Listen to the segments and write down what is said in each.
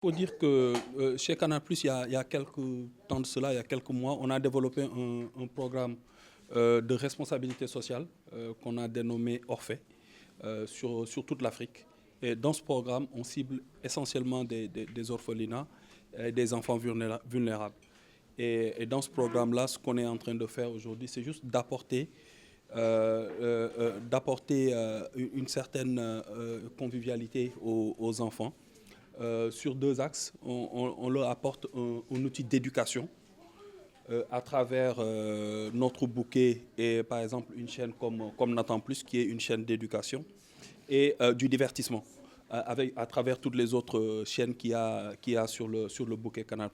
Il faut dire que chez Canal+, il y a quelques temps de cela, il y a quelques mois, on a développé un programme de responsabilité sociale qu'on a dénommé Orphée sur toute l'Afrique. Et dans ce programme, on cible essentiellement des orphelinats et des enfants vulnérables. Dans ce programme-là, ce qu'on est en train de faire aujourd'hui, c'est juste d'apporter une certaine convivialité aux enfants sur deux axes. On leur apporte un outil d'éducation à travers notre bouquet et par exemple une chaîne comme Nathan Plus qui est une chaîne d'éducation et du divertissement à travers toutes les autres chaînes qu'il y a sur le bouquet Canal+.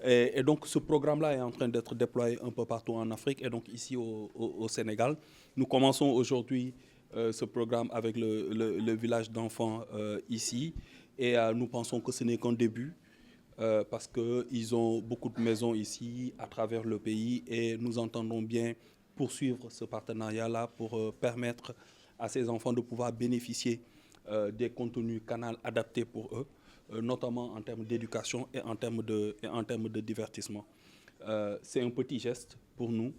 Et donc ce programme-là est en train d'être déployé un peu partout en Afrique et donc ici au Sénégal. Nous commençons aujourd'hui ce programme avec le village d'enfants ici et nous pensons que ce n'est qu'un début parce qu'ils ont beaucoup de maisons ici à travers le pays et nous entendons bien poursuivre ce partenariat-là pour permettre à ces enfants de pouvoir bénéficier des contenus canaux adaptés pour eux, notamment en termes d'éducation et en termes de divertissement. C'est un petit geste pour nous,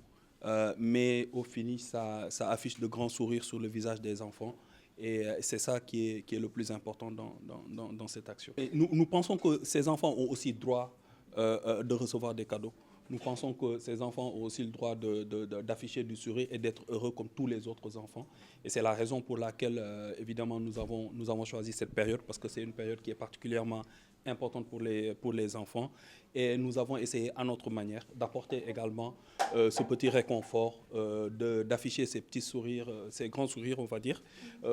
mais au finish, ça affiche de grands sourires sur le visage des enfants. Et c'est ça qui est le plus important dans cette action. Et nous pensons que ces enfants ont aussi droit de recevoir des cadeaux. Nous pensons que ces enfants ont aussi le droit d'afficher du sourire et d'être heureux comme tous les autres enfants. Et c'est la raison pour laquelle, évidemment, nous avons choisi cette période, parce que c'est une période qui est particulièrement importante pour les enfants. Et nous avons essayé à notre manière d'apporter également ce petit réconfort, d'afficher ces petits sourires, ces grands sourires, on va dire,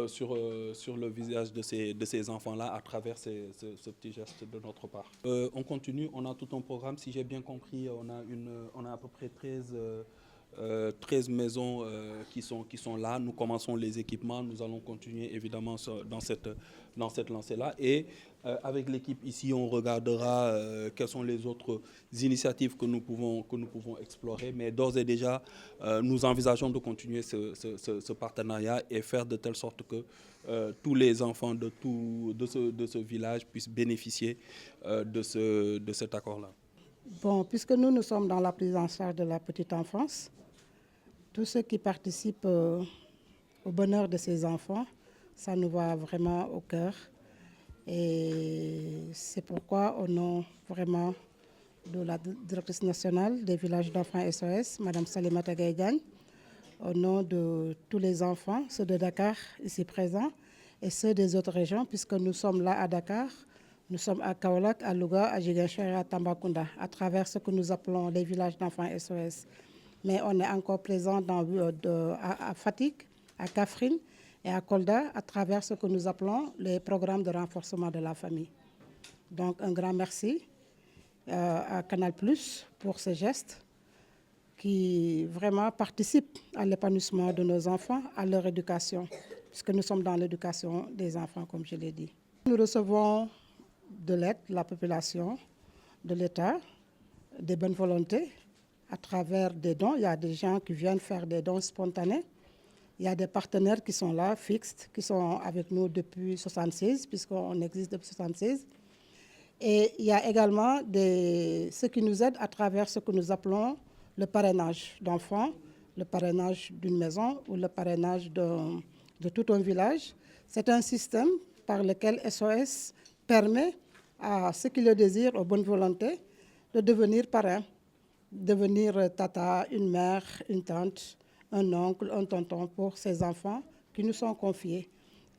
sur le visage de ces enfants-là à travers ce petit geste de notre part. On continue, on a tout un programme. Si j'ai bien compris, on a à peu près 13 maisons qui sont là. Nous commençons les équipements. Nous allons continuer évidemment dans cette lancée-là. Et avec l'équipe ici, on regardera quelles sont les autres initiatives que nous pouvons explorer. Mais d'ores et déjà, nous envisageons de continuer ce partenariat et faire de telle sorte que tous les enfants de ce village puissent bénéficier de cet accord-là. Bon, puisque nous sommes dans la prise en charge de la petite enfance, tous ceux qui participent au bonheur de ces enfants, ça nous va vraiment au cœur. Et c'est pourquoi, au nom vraiment de la directrice nationale des villages d'enfants SOS, Mme Salimata Gaïdiagne, au nom de tous les enfants, ceux de Dakar ici présents et ceux des autres régions, puisque nous sommes là à Dakar, nous sommes à Kaolack, à Louga, à Ziguinchor et à Tambacounda, à travers ce que nous appelons les villages d'enfants SOS. Mais on est encore présent à Fatick, à Kaffrine et à Kolda, à travers ce que nous appelons les programmes de renforcement de la famille. Donc un grand merci à Canal+ pour ce geste qui vraiment participe à l'épanouissement de nos enfants, à leur éducation, puisque nous sommes dans l'éducation des enfants, comme je l'ai dit. Nous recevons de l'aide de la population, de l'État, des bonnes volontés, à travers des dons. Il y a des gens qui viennent faire des dons spontanés. Il y a des partenaires qui sont là, fixes, qui sont avec nous depuis 1976, puisqu'on existe depuis 1976. Et il y a également ceux qui nous aident à travers ce que nous appelons le parrainage d'enfants, le parrainage d'une maison ou le parrainage de tout un village. C'est un système par lequel SOS permet à ceux qui le désirent, aux bonnes volontés, de devenir parrain, devenir tata, une mère, une tante, un oncle, un tonton pour ces enfants qui nous sont confiés.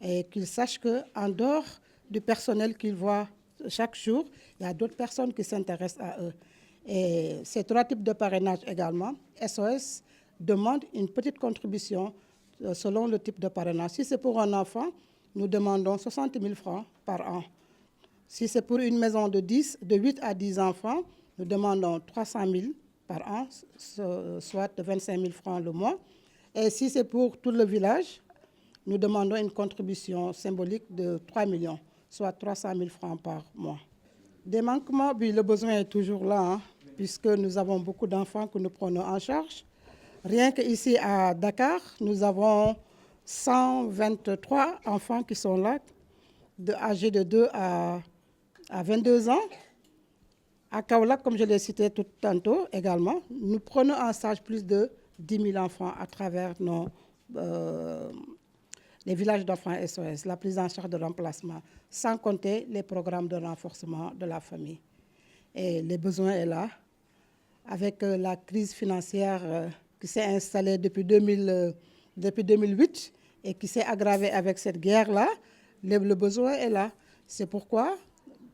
Et qu'ils sachent qu'en dehors du personnel qu'ils voient chaque jour, il y a d'autres personnes qui s'intéressent à eux. Et ces trois types de parrainage également, SOS demande une petite contribution selon le type de parrainage. Si c'est pour un enfant, nous demandons 60 000 francs par an. Si c'est pour une maison de 8 à 10 enfants, nous demandons 300 000 par an, soit 25 000 francs le mois. Et si c'est pour tout le village, nous demandons une contribution symbolique de 3 millions, soit 300 000 francs par mois. Des manquements, oui, le besoin est toujours là, puisque nous avons beaucoup d'enfants que nous prenons en charge. Rien qu'ici à Dakar, nous avons 123 enfants qui sont là, âgés de 2 à à 22 ans. À Kaolack, comme je l'ai cité tout tantôt également, nous prenons en charge plus de 10 000 enfants à travers les villages d'enfants SOS, la prise en charge de remplacement, sans compter les programmes de renforcement de la famille. Et les besoins sont là. Avec la crise financière qui s'est installée depuis 2008 et qui s'est aggravée avec cette guerre-là, le besoin est là. C'est pourquoi,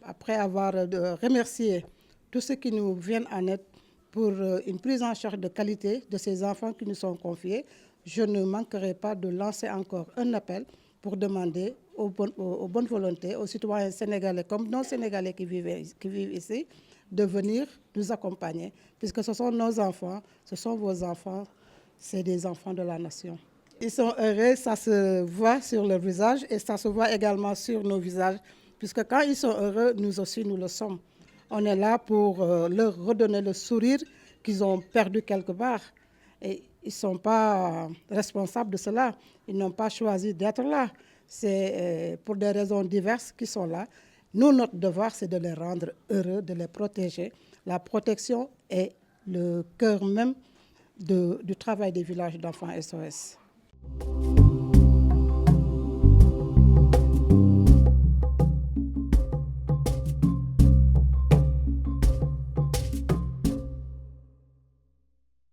après avoir remercié tous ceux qui nous viennent en aide pour une prise en charge de qualité de ces enfants qui nous sont confiés, je ne manquerai pas de lancer encore un appel pour demander aux bonnes volontés, aux citoyens sénégalais comme non-sénégalais qui vivent ici, de venir nous accompagner, puisque ce sont nos enfants, ce sont vos enfants, c'est des enfants de la nation. Ils sont heureux, ça se voit sur leur visage et ça se voit également sur nos visages, puisque quand ils sont heureux, nous aussi nous le sommes. On est là pour leur redonner le sourire qu'ils ont perdu quelque part. Et ils ne sont pas responsables de cela. Ils n'ont pas choisi d'être là. C'est pour des raisons diverses qu'ils sont là. Nous, notre devoir, c'est de les rendre heureux, de les protéger. La protection est le cœur même du travail des villages d'enfants SOS.